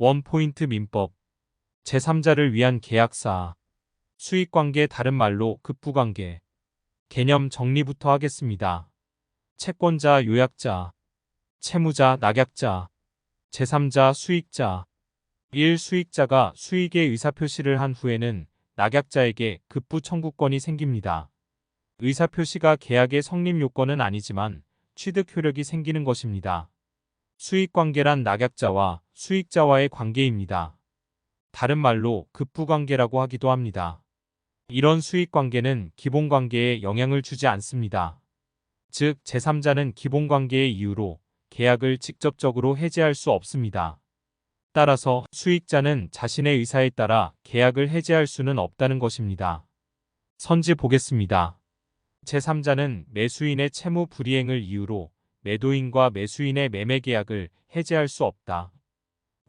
원포인트 민법. 제3자를 위한 계약사. 수익관계, 다른 말로 급부관계. 개념 정리부터 하겠습니다. 채권자, 요약자, 채무자, 낙약자, 제3자, 수익자. 1. 수익자가 수익의 의사표시를 한 후에는 낙약자에게 급부 청구권이 생깁니다. 의사표시가 계약의 성립 요건은 아니지만 취득 효력이 생기는 것입니다. 수익관계란 낙약자와 수익자와의 관계입니다. 다른 말로 급부관계라고 하기도 합니다. 이런 수익관계는 기본관계에 영향을 주지 않습니다. 즉, 제3자는 기본관계의 이유로 계약을 직접적으로 해지할 수 없습니다. 따라서 수익자는 자신의 의사에 따라 계약을 해지할 수는 없다는 것입니다. 선지 보겠습니다. 제3자는 매수인의 채무 불이행을 이유로 매도인과 매수인의 매매 계약을 해지할 수 없다.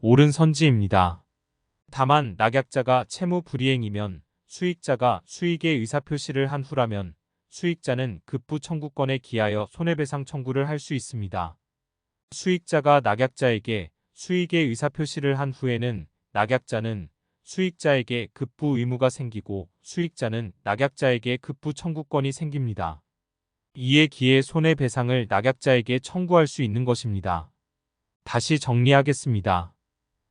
옳은 선지입니다. 다만 낙약자가 채무 불이행이면 수익자가 수익의 의사표시를 한 후라면 수익자는 급부 청구권에 기하여 손해배상 청구를 할 수 있습니다. 수익자가 낙약자에게 수익의 의사표시를 한 후에는 낙약자는 수익자에게 급부 의무가 생기고 수익자는 낙약자에게 급부 청구권이 생깁니다. 이에 기해 손해배상을 낙약자에게 청구할 수 있는 것입니다. 다시 정리하겠습니다.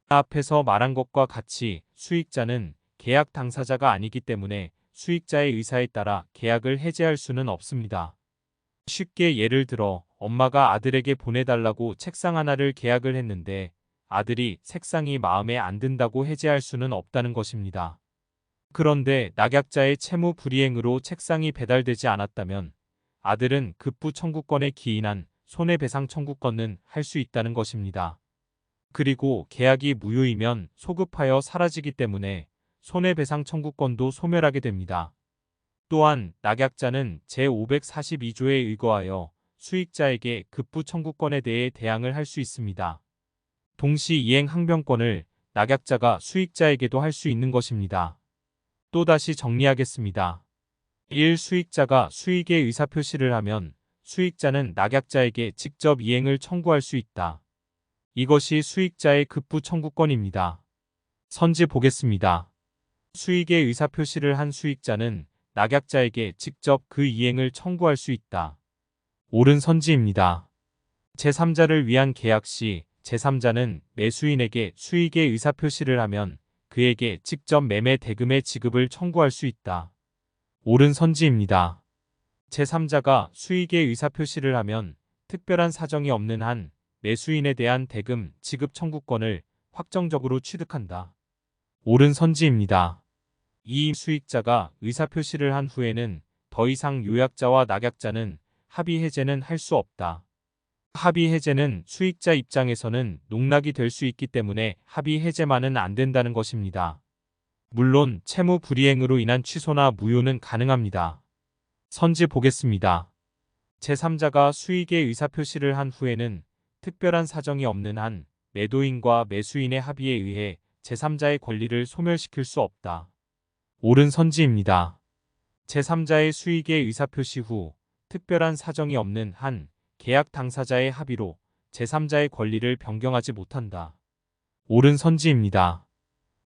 앞에서 말한 것과 같이 수익자는 계약 당사자가 아니기 때문에 수익자의 의사에 따라 계약을 해지할 수는 없습니다. 쉽게 예를 들어 엄마가 아들에게 보내달라고 책상 하나를 계약을 했는데 아들이 책상이 마음에 안 든다고 해지할 수는 없다는 것입니다. 그런데 낙약자의 채무 불이행으로 책상이 배달되지 않았다면 아들은 급부 청구권에 기인한 손해배상 청구권은 할 수 있다는 것입니다. 그리고 계약이 무효이면 소급하여 사라지기 때문에 손해배상 청구권도 소멸하게 됩니다. 또한 낙약자는 제542조에 의거하여 수익자에게 급부 청구권에 대해 대항을 할 수 있습니다. 동시 이행 항변권을 낙약자가 수익자에게도 할 수 있는 것입니다. 또다시 정리하겠습니다. 1. 수익자가 수익의 의사표시를 하면 수익자는 낙약자에게 직접 이행을 청구할 수 있다. 이것이 수익자의 급부 청구권입니다. 선지 보겠습니다. 수익의 의사표시를 한 수익자는 낙약자에게 직접 그 이행을 청구할 수 있다. 옳은 선지입니다. 제3자를 위한 계약 시 제3자는 매수인에게 수익의 의사표시를 하면 그에게 직접 매매 대금의 지급을 청구할 수 있다. 옳은 선지입니다. 제3자가 수익의 의사표시를 하면 특별한 사정이 없는 한 매수인에 대한 대금 지급 청구권을 확정적으로 취득한다. 옳은 선지입니다. 2. 수익자가 의사표시를 한 후에는 더 이상 요약자와 낙약자는 합의 해제는 할 수 없다. 합의 해제는 수익자 입장에서는 농락이 될 수 있기 때문에 합의 해제만은 안 된다는 것입니다. 물론 채무 불이행으로 인한 취소나 무효는 가능합니다. 선지 보겠습니다. 제3자가 수익의 의사표시를 한 후에는 특별한 사정이 없는 한 매도인과 매수인의 합의에 의해 제3자의 권리를 소멸시킬 수 없다. 옳은 선지입니다. 제3자의 수익의 의사표시 후 특별한 사정이 없는 한 계약 당사자의 합의로 제3자의 권리를 변경하지 못한다. 옳은 선지입니다.